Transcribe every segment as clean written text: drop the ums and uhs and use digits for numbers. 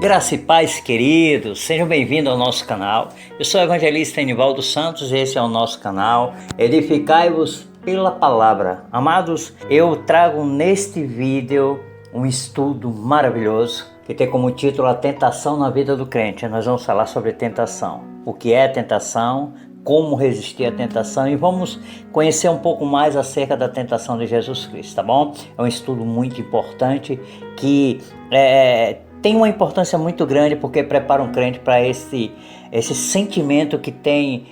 Graça e paz, queridos, sejam bem-vindos ao nosso canal. Eu sou o evangelista Enivaldo Santos e esse é o nosso canal Edificai-vos pela Palavra. Amados, eu trago neste vídeo um estudo maravilhoso que tem como título A Tentação na Vida do Crente. Nós vamos falar sobre tentação, o que é tentação, como resistir à tentação e vamos conhecer um pouco mais acerca da tentação de Jesus Cristo, tá bom? É um estudo muito importante que tem uma importância muito grande porque prepara um crente para esse sentimento que tem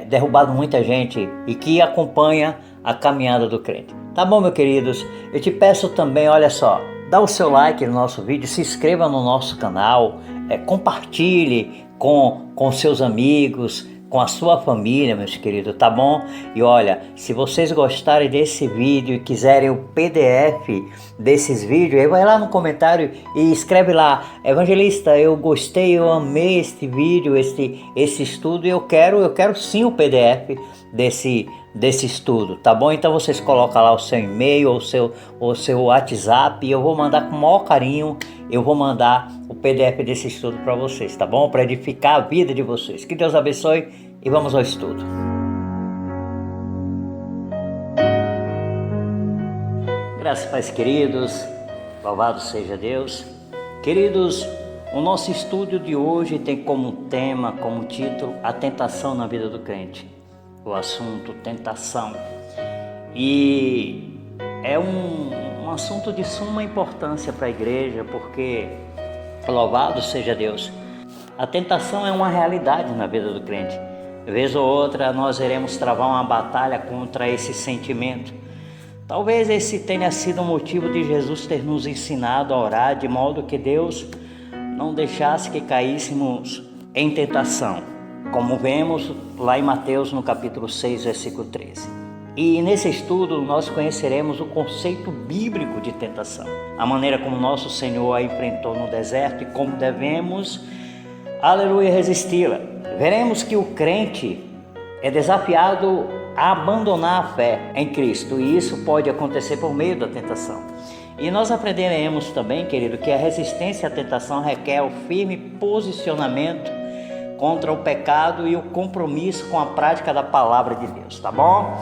derrubado muita gente e que acompanha a caminhada do crente. Tá bom, meus queridos? Eu te peço também, olha só, dá o seu like no nosso vídeo, se inscreva no nosso canal, compartilhe com seus amigos, com a sua família, meus queridos, tá bom? E olha, se vocês gostarem desse vídeo e quiserem o PDF desses vídeos, aí vai lá no comentário e escreve lá: Evangelista, eu gostei, eu amei este vídeo, esse estudo, e eu quero sim o PDF desse estudo, tá bom? Então vocês colocam lá o seu e-mail ou seu WhatsApp e eu vou mandar com o maior carinho, eu vou mandar o PDF desse estudo para vocês, tá bom? Para edificar a vida de vocês. Que Deus abençoe e vamos ao estudo. Graças a Deus, queridos, louvado seja Deus. Queridos, o nosso estudo de hoje tem como tema, como título, a tentação na vida do crente. O assunto tentação. E é um assunto de suma importância para a igreja, porque, louvado seja Deus, a tentação é uma realidade na vida do crente. Vez ou outra nós iremos travar uma batalha contra esse sentimento. Talvez esse tenha sido o motivo de Jesus ter nos ensinado a orar de modo que Deus não deixasse que caíssemos em tentação, como vemos lá em Mateus no capítulo 6, versículo 13. E nesse estudo nós conheceremos o conceito bíblico de tentação, a maneira como nosso Senhor a enfrentou no deserto e como devemos, aleluia, resisti-la. Veremos que o crente é desafiado a abandonar a fé em Cristo e isso pode acontecer por meio da tentação. E nós aprenderemos também, querido, que a resistência à tentação requer o firme posicionamento contra o pecado e o compromisso com a prática da palavra de Deus, tá bom?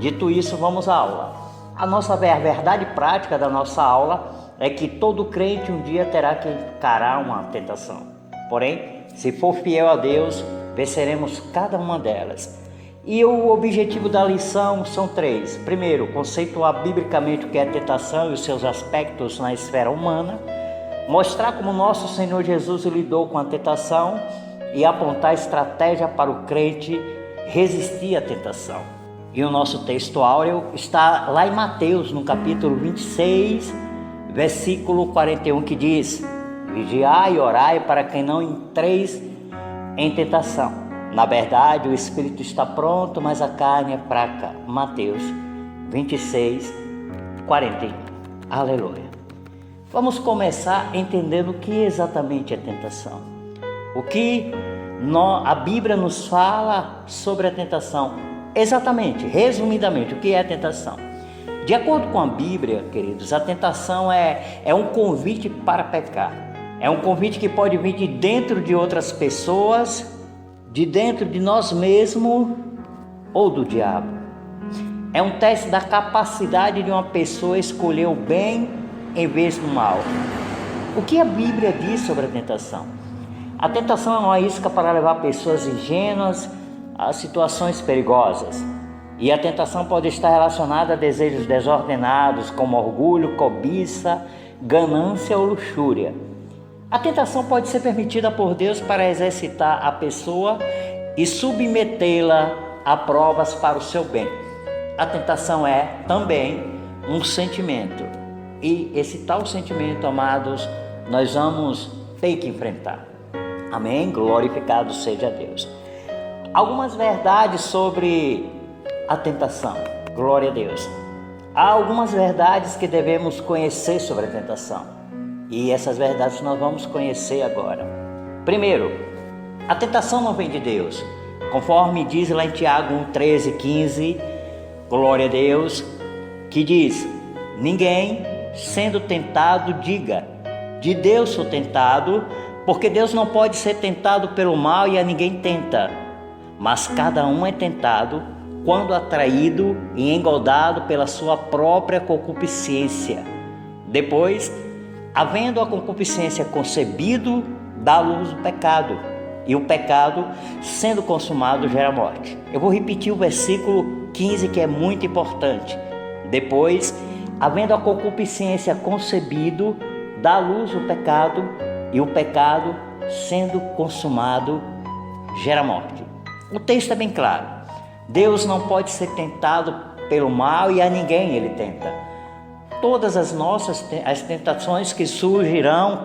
Dito isso, vamos à aula. A verdade prática da nossa aula é que todo crente um dia terá que encarar uma tentação. Porém, se for fiel a Deus, venceremos cada uma delas. E o objetivo da lição são três. Primeiro, conceituar biblicamente o que é tentação e os seus aspectos na esfera humana. Mostrar como nosso Senhor Jesus lidou com a tentação e apontar estratégia para o crente resistir à tentação. E o nosso texto áureo está lá em Mateus, no capítulo 26, versículo 41, que diz: Vigiai e orai para que não entreis em tentação. Na verdade, o espírito está pronto, mas a carne é fraca. Mateus 26, 41. Aleluia. Vamos começar entendendo o que exatamente é tentação. O que a Bíblia nos fala sobre a tentação? Exatamente, resumidamente, o que é a tentação? De acordo com a Bíblia, queridos, a tentação é um convite para pecar. É um convite que pode vir de dentro de outras pessoas, de dentro de nós mesmos ou do diabo. É um teste da capacidade de uma pessoa escolher o bem em vez do mal. O que a Bíblia diz sobre a tentação? A tentação é uma isca para levar pessoas ingênuas a situações perigosas. E a tentação pode estar relacionada a desejos desordenados, como orgulho, cobiça, ganância ou luxúria. A tentação pode ser permitida por Deus para exercitar a pessoa e submetê-la a provas para o seu bem. A tentação é também um sentimento. E esse tal sentimento, amados, nós vamos ter que enfrentar. Amém? Glorificado seja Deus. Algumas verdades sobre a tentação. Glória a Deus. Há algumas verdades que devemos conhecer sobre a tentação. E essas verdades nós vamos conhecer agora. Primeiro, a tentação não vem de Deus. Conforme diz lá em Tiago 1:13-15, glória a Deus, que diz: ninguém sendo tentado diga, de Deus sou tentado, porque Deus não pode ser tentado pelo mal e a ninguém tenta, mas cada um é tentado quando atraído e engodado pela sua própria concupiscência. Depois, havendo a concupiscência concebido, dá à luz o pecado, e o pecado, sendo consumado, gera morte. Eu vou repetir o versículo 15, que é muito importante. Depois, havendo a concupiscência concebido, dá à luz o pecado, e o pecado, sendo consumado, gera morte. O texto é bem claro. Deus não pode ser tentado pelo mal e a ninguém ele tenta. Todas as tentações que surgirão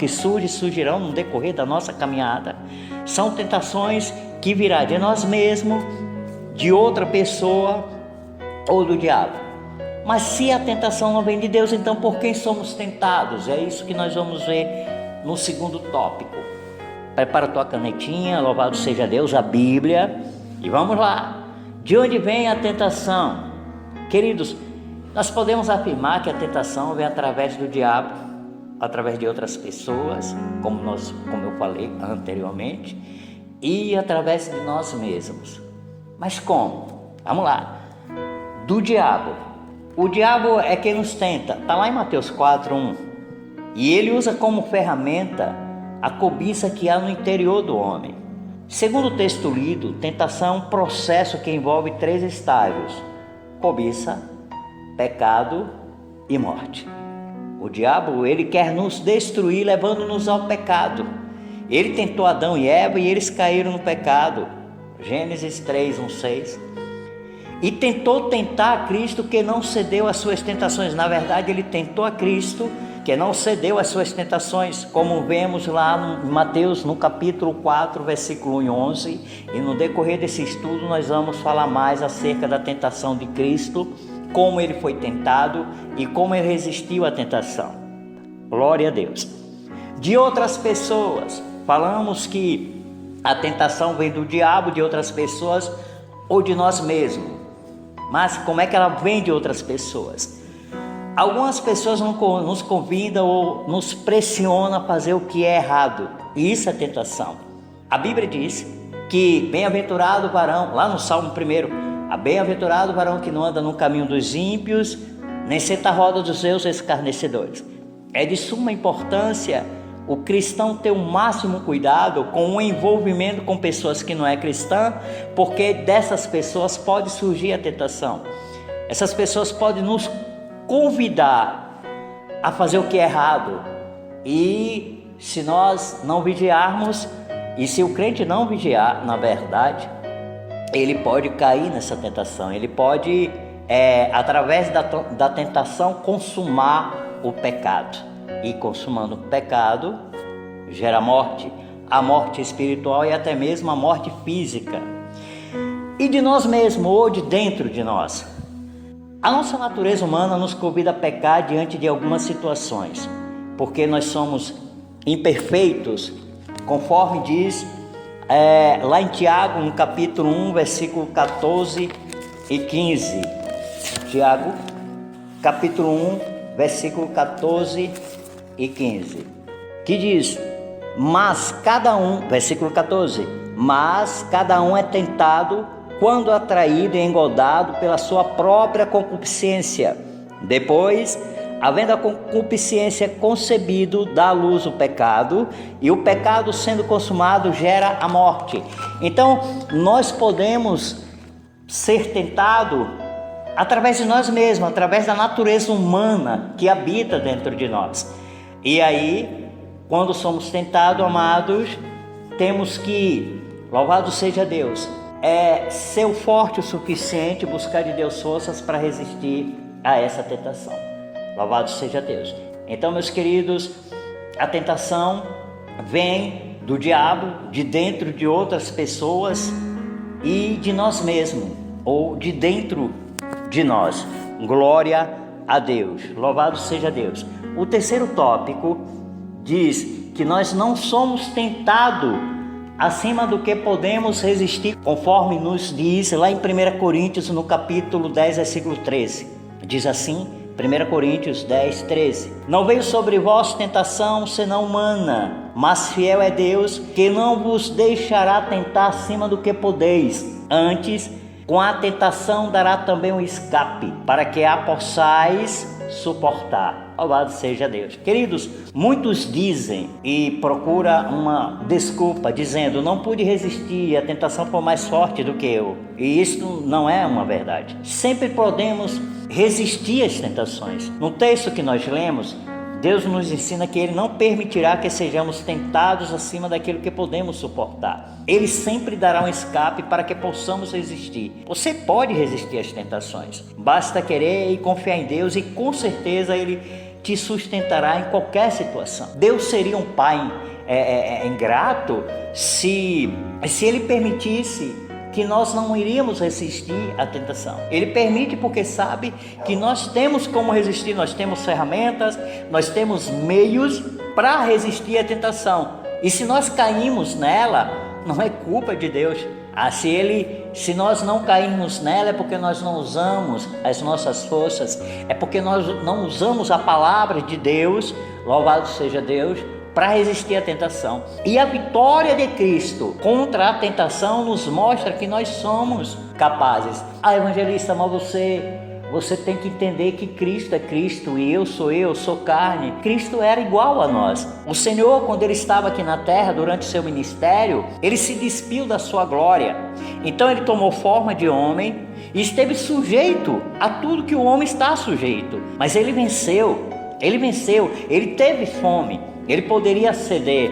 no decorrer da nossa caminhada, são tentações que virão de nós mesmos, de outra pessoa ou do diabo. Mas se a tentação não vem de Deus, então por quem somos tentados? É isso que nós vamos ver no segundo tópico. Prepara tua canetinha, louvado seja Deus, a Bíblia, e vamos lá. De onde vem a tentação? Queridos, nós podemos afirmar que a tentação vem através do diabo, através de outras pessoas, como eu falei anteriormente, e através de nós mesmos. Mas como? Vamos lá. Do diabo. O diabo é quem nos tenta. Está lá em Mateus 4:1. E ele usa como ferramenta a cobiça que há no interior do homem. Segundo o texto lido, tentação é um processo que envolve 3 estágios: cobiça, pecado e morte. O diabo, ele quer nos destruir, levando-nos ao pecado. Ele tentou Adão e Eva e eles caíram no pecado. Gênesis 3:1-6. E tentou tentar a Cristo, que não cedeu às suas tentações. Na verdade, ele tentou a Cristo, que não cedeu às suas tentações, como vemos lá em Mateus, no capítulo 4, versículo 1 e 11. E no decorrer desse estudo nós vamos falar mais acerca da tentação de Cristo, como ele foi tentado e como ele resistiu à tentação. Glória a Deus. De outras pessoas, falamos que a tentação vem do diabo, de outras pessoas ou de nós mesmos. Mas como é que ela vem de outras pessoas? Algumas pessoas nos convidam ou nos pressionam a fazer o que é errado, e isso é tentação. A Bíblia diz que bem-aventurado o varão, lá no Salmo 1, bem-aventurado o varão que não anda no caminho dos ímpios, nem senta a roda dos seus escarnecedores. É de suma importância o cristão ter o máximo cuidado com o envolvimento com pessoas que não é cristã, porque dessas pessoas pode surgir a tentação. Essas pessoas podem nos convidar a fazer o que é errado, e se nós não vigiarmos, e se o crente não vigiar, na verdade, ele pode cair nessa tentação, ele pode, através da tentação, consumar o pecado, e consumando o pecado, gera morte, a morte espiritual e até mesmo a morte física, e de nós mesmos, ou de dentro de nós. A nossa natureza humana nos convida a pecar diante de algumas situações, porque nós somos imperfeitos, conforme diz lá em Tiago, no capítulo 1, versículo 14 e 15. Tiago, capítulo 1, versículo 14 e 15, que diz: mas cada um, versículo 14, mas cada um é tentado quando atraído e engodado pela sua própria concupiscência. Depois, havendo a concupiscência concebido, dá à luz o pecado, e o pecado, sendo consumado, gera a morte. Então, nós podemos ser tentados através de nós mesmos, através da natureza humana que habita dentro de nós. E aí, quando somos tentados, amados, temos que, louvado seja Deus, ser forte o suficiente, buscar de Deus forças para resistir a essa tentação. Louvado seja Deus. Então, meus queridos, a tentação vem do diabo, de dentro de outras pessoas e de nós mesmos, ou de dentro de nós. Glória a Deus. Louvado seja Deus. O terceiro tópico diz que nós não somos tentados acima do que podemos resistir, conforme nos diz lá em 1 Coríntios, no capítulo 10, versículo 13. Diz assim: 1 Coríntios 10, 13. Não veio sobre vós tentação senão humana, mas fiel é Deus, que não vos deixará tentar acima do que podeis. Antes, com a tentação dará também um escape, para que a possais suportar. Louvado seja Deus. Queridos, muitos dizem e procuram uma desculpa, dizendo: não pude resistir, a tentação foi mais forte do que eu. E isso não é uma verdade. Sempre podemos resistir às tentações. No texto que nós lemos, Deus nos ensina que Ele não permitirá que sejamos tentados acima daquilo que podemos suportar. Ele sempre dará um escape para que possamos resistir. Você pode resistir às tentações. Basta querer e confiar em Deus, e com certeza Ele te sustentará em qualquer situação. Deus seria um pai ingrato se Ele permitisse que nós não iríamos resistir à tentação. Ele permite porque sabe que nós temos como resistir, nós temos ferramentas, nós temos meios para resistir à tentação. E se nós caímos nela, não é culpa de Deus. Se nós não cairmos nela, é porque nós não usamos as nossas forças, é porque nós não usamos a palavra de Deus, louvado seja Deus, para resistir à tentação. E a vitória de Cristo contra a tentação nos mostra que nós somos capazes. Evangelista, mas você tem que entender que Cristo é Cristo e eu sou carne. Cristo era igual a nós. O Senhor, quando Ele estava aqui na terra durante o seu ministério, Ele se despiu da sua glória. Então Ele tomou forma de homem e esteve sujeito a tudo que o homem está sujeito. Mas Ele venceu, Ele teve fome. Ele poderia ceder,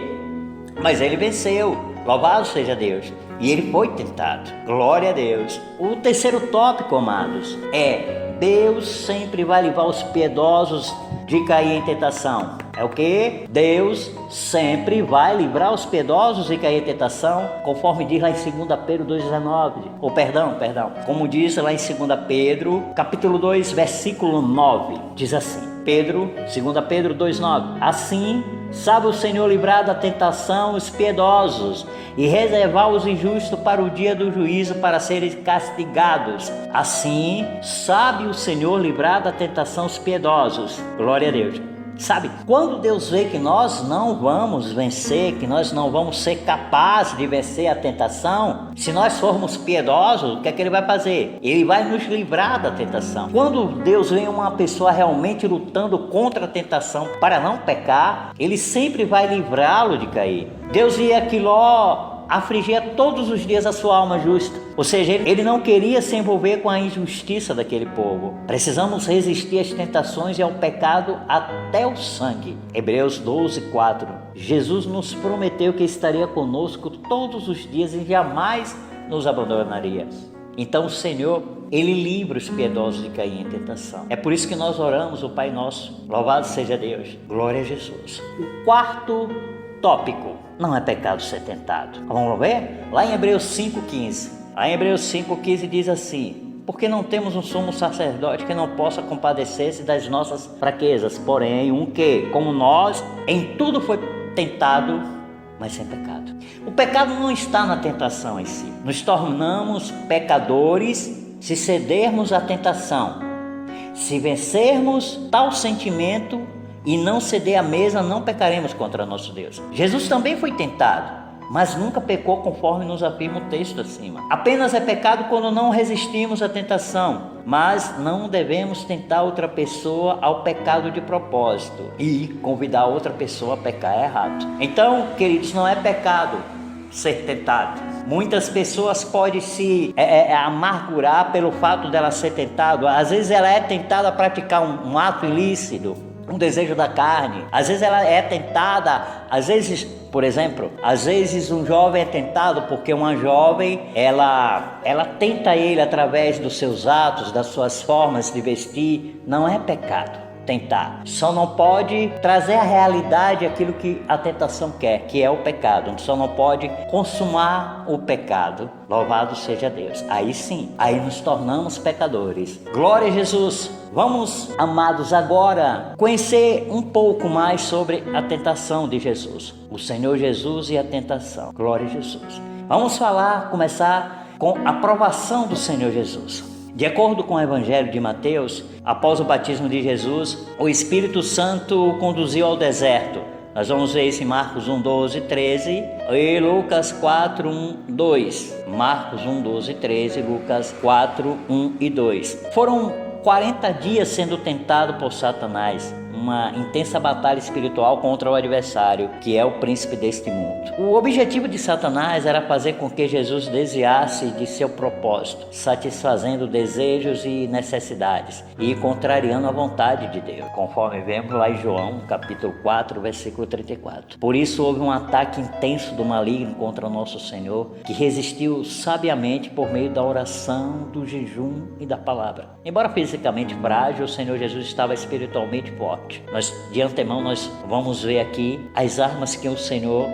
mas Ele venceu. Louvado seja Deus. E Ele foi tentado. Glória a Deus. O terceiro tópico, amados, é: Deus sempre vai livrar os piedosos de cair em tentação. É o que? Deus sempre vai livrar os piedosos de cair em tentação, conforme diz lá em 2 Pedro 2,19. Perdão. Como diz lá em 2 Pedro, capítulo 2, versículo 9. Diz assim, 2 Pedro 2,9. Assim, sabe o Senhor livrar da tentação os piedosos e reservar os injustos para o dia do juízo, para serem castigados. Assim, sabe o Senhor livrar da tentação os piedosos. Glória a Deus. Sabe, quando Deus vê que nós não vamos vencer, que nós não vamos ser capazes de vencer a tentação, se nós formos piedosos, o que é que Ele vai fazer? Ele vai nos livrar da tentação. Quando Deus vê uma pessoa realmente lutando contra a tentação para não pecar, Ele sempre vai livrá-lo de cair. Deus via que Ló afligia todos os dias a sua alma justa. Ou seja, ele não queria se envolver com a injustiça daquele povo. Precisamos resistir às tentações e ao pecado até o sangue. Hebreus 12, 4. Jesus nos prometeu que estaria conosco todos os dias e jamais nos abandonaria. Então o Senhor, Ele livra os piedosos de cair em tentação. É por isso que nós oramos o Pai Nosso. Louvado seja Deus. Glória a Jesus. O quarto tópico: não é pecado ser tentado. Vamos ver? Lá em Hebreus 5,15. Lá em Hebreus 5,15 diz assim: porque não temos um sumo sacerdote que não possa compadecer-se das nossas fraquezas, porém um que, como nós, em tudo foi tentado, mas sem pecado. O pecado não está na tentação em si. Nos tornamos pecadores se cedermos à tentação. Se vencermos tal sentimento e não ceder à mesa, não pecaremos contra nosso Deus. Jesus também foi tentado, mas nunca pecou, conforme nos afirma o texto acima. Apenas é pecado quando não resistimos à tentação, mas não devemos tentar outra pessoa ao pecado de propósito e convidar outra pessoa a pecar errado. Então, queridos, não é pecado ser tentado. Muitas pessoas podem se amargurar pelo fato dela ser tentada. Às vezes ela é tentada a praticar um ato ilícito, um desejo da carne. Às vezes ela é tentada, às vezes, por exemplo, às vezes um jovem é tentado porque uma jovem, ela tenta ele através dos seus atos, das suas formas de vestir. Não é pecado tentar, só não pode trazer à realidade aquilo que a tentação quer, que é o pecado. Só não pode consumar o pecado. Louvado seja Deus. Aí sim, aí nos tornamos pecadores. Glória a Jesus. Vamos, amados, agora conhecer um pouco mais sobre a tentação de Jesus, o Senhor Jesus e a tentação. Glória a Jesus. Vamos começar com a provação do Senhor Jesus. De acordo com o Evangelho de Mateus, após o batismo de Jesus, o Espírito Santo o conduziu ao deserto. Nós vamos ver isso em Marcos 1, 12, 13 e Lucas 4, 1, 2. Marcos 1, 12, 13, Lucas 4, 1 e 2. Foram 40 dias sendo tentado por Satanás, uma intensa batalha espiritual contra o adversário, que é o príncipe deste mundo. O objetivo de Satanás era fazer com que Jesus desviasse de seu propósito, satisfazendo desejos e necessidades e contrariando a vontade de Deus, conforme vemos lá em João, capítulo 4, versículo 34. Por isso houve um ataque intenso do maligno contra o nosso Senhor, que resistiu sabiamente por meio da oração, do jejum e da palavra. Embora fisicamente frágil, o Senhor Jesus estava espiritualmente forte. De antemão nós vamos ver aqui as armas que o Senhor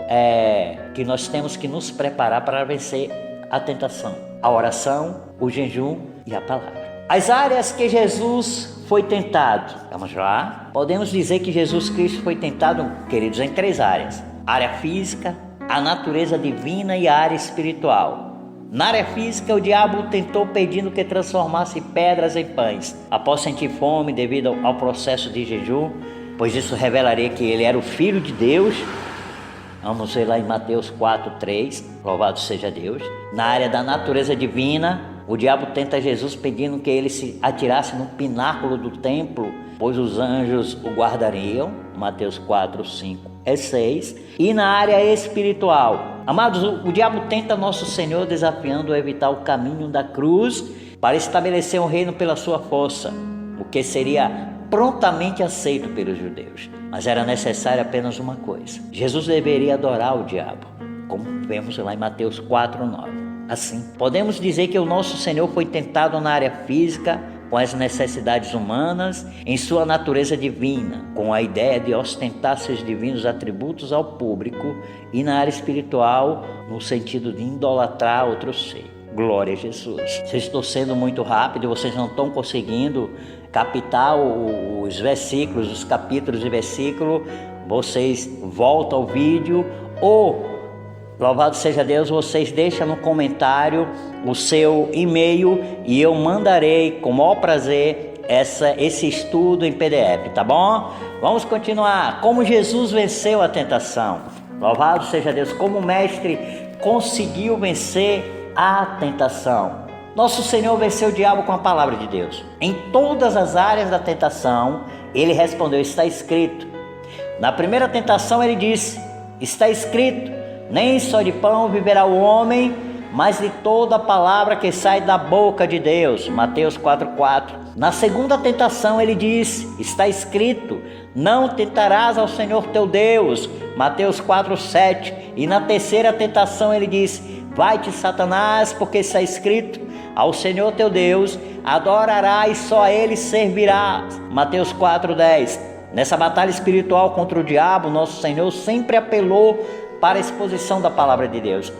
que nós temos que nos preparar para vencer a tentação: a oração, o jejum e a palavra. As áreas que Jesus foi tentado. Vamos lá. Podemos dizer que Jesus Cristo foi tentado, queridos, em 3 áreas: a área física, a natureza divina e a área espiritual. Na área física, o diabo o tentou pedindo que transformasse pedras em pães. Após sentir fome devido ao processo de jejum, pois isso revelaria que ele era o Filho de Deus. Vamos ver lá em Mateus 4, 3, louvado seja Deus. Na área da natureza divina, o diabo tenta Jesus pedindo que ele se atirasse no pináculo do templo, pois os anjos o guardariam. Mateus 4, 5 e 6. E na área espiritual, amados, o diabo tenta nosso Senhor desafiando a evitar o caminho da cruz para estabelecer um reino pela sua força, o que seria prontamente aceito pelos judeus. Mas era necessário apenas uma coisa: Jesus deveria adorar o diabo, como vemos lá em Mateus 4, 9. Assim, podemos dizer que o nosso Senhor foi tentado na área física, com as necessidades humanas, em sua natureza divina, com a ideia de ostentar seus divinos atributos ao público, e na área espiritual, no sentido de idolatrar outro ser. Glória a Jesus. Se eu estou sendo muito rápido, vocês não estão conseguindo captar os versículos, os capítulos de versículo, vocês voltam ao vídeo ou, louvado seja Deus, vocês deixam no comentário o seu e-mail e eu mandarei com o maior prazer esse estudo em PDF, tá bom? Vamos continuar. Como Jesus venceu a tentação. Louvado seja Deus, como o mestre conseguiu vencer a tentação. Nosso Senhor venceu o diabo com a palavra de Deus. Em todas as áreas da tentação, ele respondeu: está escrito. Na primeira tentação ele disse: está escrito, nem só de pão viverá o homem, mas de toda a palavra que sai da boca de Deus. Mateus 4,4. Na segunda tentação ele disse: está escrito, não tentarás ao Senhor teu Deus. Mateus 4,7. E na terceira tentação ele disse: vai-te, Satanás, porque está escrito, ao Senhor teu Deus adorarás, só a Ele servirás. Mateus 4,10. Nessa batalha espiritual contra o diabo, nosso Senhor sempre apelou para a exposição da palavra de Deus.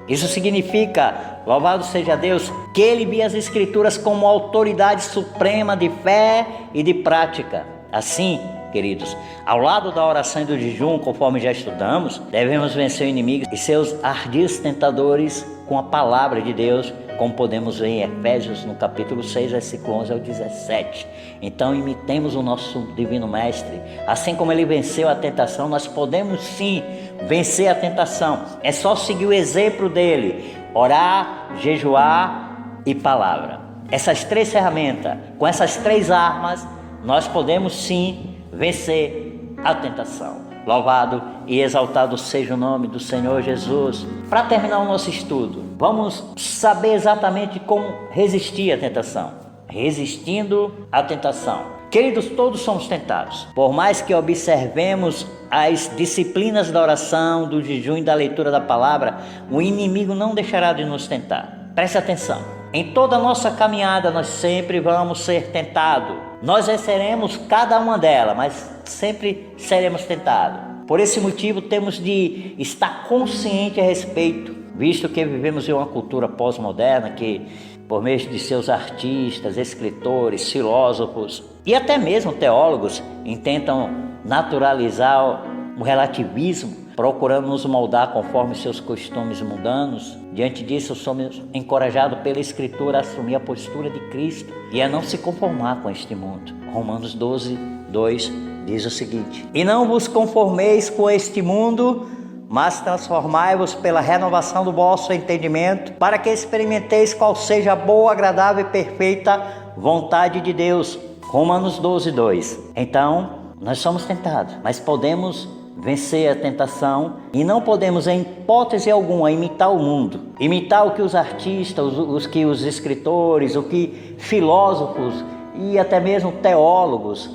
Isso significa, louvado seja Deus, que ele via as Escrituras como autoridade suprema de fé e de prática. Assim, queridos, ao lado da oração e do jejum, conforme já estudamos, devemos vencer o inimigo e seus ardis tentadores com a palavra de Deus, como podemos ver em Efésios, no capítulo 6, versículo 11 ao 17. Então, imitemos o nosso divino mestre. Assim como ele venceu a tentação, nós podemos sim vencer a tentação. É só seguir o exemplo dele: orar, jejuar e palavra. Essas 3 ferramentas, com essas 3 armas, nós podemos sim vencer a tentação. Louvado e exaltado seja o nome do Senhor Jesus. Para terminar o nosso estudo, vamos saber exatamente como resistir à tentação. Resistindo à tentação. Queridos, todos somos tentados. Por mais que observemos as disciplinas da oração, do jejum e da leitura da palavra, o inimigo não deixará de nos tentar. Preste atenção. Em toda a nossa caminhada, nós sempre vamos ser tentados. Nós venceremos cada uma delas, mas sempre seremos tentados. Por esse motivo, temos de estar consciente a respeito, visto que vivemos em uma cultura pós-moderna que, por meio de seus artistas, escritores, filósofos e até mesmo teólogos, intentam naturalizar o relativismo, procurando nos moldar conforme seus costumes mundanos. Diante disso, somos encorajados pela Escritura a assumir a postura de Cristo e a não se conformar com este mundo. Romanos 12, 2 diz o seguinte: e não vos conformeis com este mundo, mas transformai-vos pela renovação do vosso entendimento, para que experimenteis qual seja a boa, agradável e perfeita vontade de Deus. Romanos 12, 2. Então, nós somos tentados, mas podemos vencer a tentação e não podemos, em hipótese alguma, imitar o mundo, imitar o que os artistas, os escritores, o que filósofos e até mesmo teólogos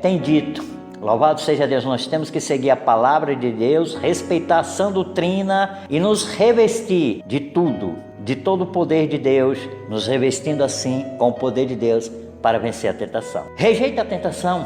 têm dito. Louvado seja Deus, nós temos que seguir a palavra de Deus, respeitar a sã doutrina e nos revestir de tudo, de todo o poder de Deus, nos revestindo assim com o poder de Deus para vencer a tentação. Rejeita a tentação.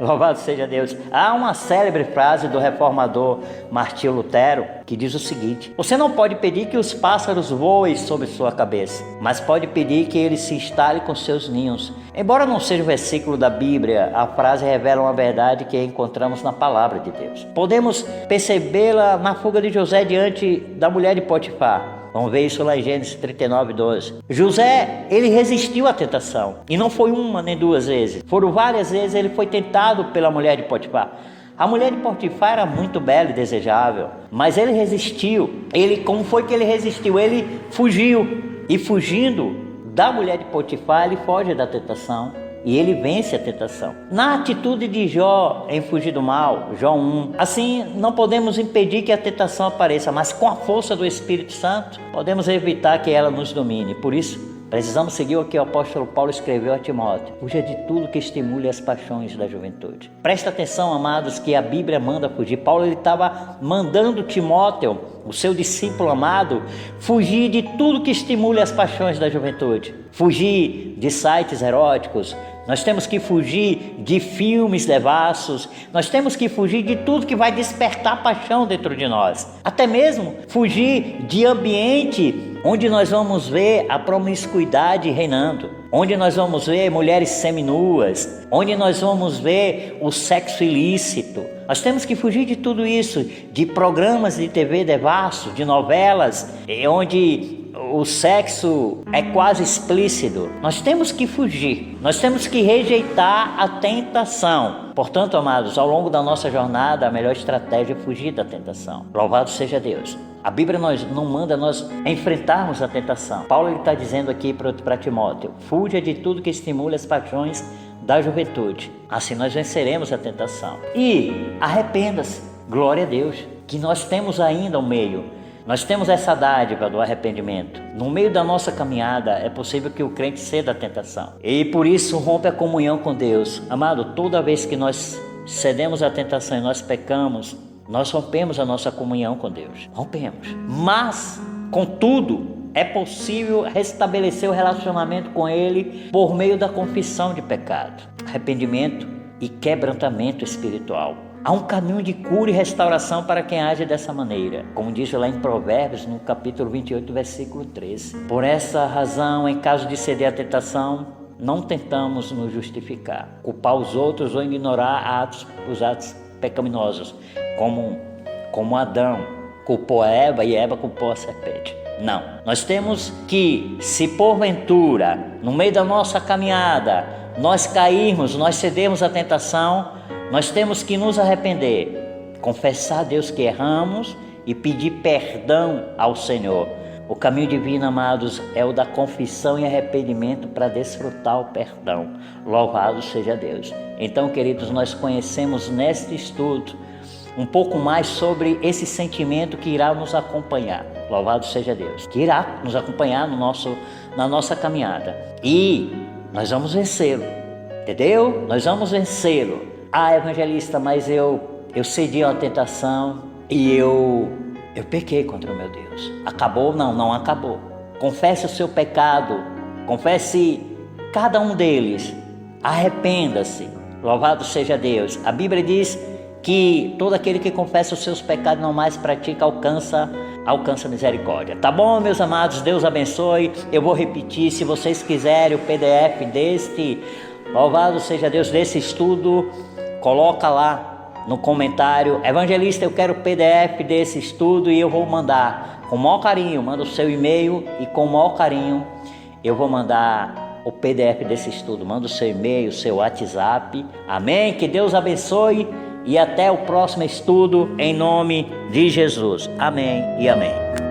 Louvado seja Deus. Há uma célebre frase do reformador Martinho Lutero que diz o seguinte: você não pode pedir que os pássaros voem sobre sua cabeça, mas pode pedir que eles se instalem com seus ninhos. Embora não seja um versículo da Bíblia, a frase revela uma verdade que encontramos na palavra de Deus. Podemos percebê-la na fuga de José diante da mulher de Potifar. Vamos ver isso lá em Gênesis 39, 12. José, ele resistiu à tentação. E não foi uma nem duas vezes. Foram várias vezes ele foi tentado pela mulher de Potifar. A mulher de Potifar era muito bela e desejável. Mas ele resistiu. Como foi que ele resistiu? Ele fugiu. E fugindo da mulher de Potifar, ele foge da tentação. E ele vence a tentação. Na atitude de Jó em fugir do mal, Jó 1, assim não podemos impedir que a tentação apareça, mas com a força do Espírito Santo, podemos evitar que ela nos domine. Por isso, precisamos seguir o que o apóstolo Paulo escreveu a Timóteo: fuja de tudo que estimule as paixões da juventude. Presta atenção, amados, que a Bíblia manda fugir. Paulo estava mandando Timóteo, o seu discípulo amado, fugir de tudo que estimule as paixões da juventude. Fugir de sites eróticos. Nós temos que fugir de filmes devassos. Nós temos que fugir de tudo que vai despertar paixão dentro de nós. Até mesmo fugir de ambiente onde nós vamos ver a promiscuidade reinando, onde nós vamos ver mulheres seminuas, onde nós vamos ver o sexo ilícito. Nós temos que fugir de tudo isso, de programas de TV devassos, de novelas, onde o sexo é quase explícito. Nós temos que fugir, nós temos que rejeitar a tentação. Portanto, amados, ao longo da nossa jornada, a melhor estratégia é fugir da tentação. Louvado seja Deus. A Bíblia não manda nós enfrentarmos a tentação. Paulo está dizendo aqui para Timóteo: fuja de tudo que estimule as paixões da juventude. Assim nós venceremos a tentação. E arrependa-se. Glória a Deus, que nós temos ainda um meio. Nós temos essa dádiva do arrependimento. No meio da nossa caminhada é possível que o crente ceda à tentação. E por isso rompe a comunhão com Deus. Amado, toda vez que nós cedemos à tentação e nós pecamos, nós rompemos a nossa comunhão com Deus. Rompemos. Mas, contudo, é possível restabelecer o relacionamento com Ele por meio da confissão de pecado, arrependimento e quebrantamento espiritual. Há um caminho de cura e restauração para quem age dessa maneira, como diz lá em Provérbios, no capítulo 28, versículo 13. Por essa razão, em caso de ceder à tentação, não tentamos nos justificar, culpar os outros ou ignorar os atos pecaminosos, como Adão culpou a Eva e Eva culpou a serpente. Não, nós temos que, se porventura, no meio da nossa caminhada, nós cairmos, nós cedermos à tentação, nós temos que nos arrepender, confessar a Deus que erramos e pedir perdão ao Senhor. O caminho divino, amados, é o da confissão e arrependimento para desfrutar o perdão. Louvado seja Deus. Então, queridos, nós conhecemos neste estudo um pouco mais sobre esse sentimento que irá nos acompanhar. Louvado seja Deus. Que irá nos acompanhar na nossa caminhada. E nós vamos vencê-lo. Entendeu? Nós vamos vencê-lo. Ah, evangelista, mas eu cedi à tentação e eu pequei contra o meu Deus. Acabou? Não, não acabou. Confesse o seu pecado, confesse cada um deles, arrependa-se. Louvado seja Deus. A Bíblia diz que todo aquele que confessa os seus pecados não mais pratica, alcança misericórdia. Tá bom, meus amados? Deus abençoe. Eu vou repetir, se vocês quiserem o PDF deste, louvado seja Deus, desse estudo, coloca lá no comentário: evangelista, eu quero o PDF desse estudo e eu vou mandar com o maior carinho. Manda o seu e-mail e com o maior carinho eu vou mandar o PDF desse estudo. Manda o seu e-mail, o seu WhatsApp. Amém? Que Deus abençoe e até o próximo estudo em nome de Jesus. Amém e amém.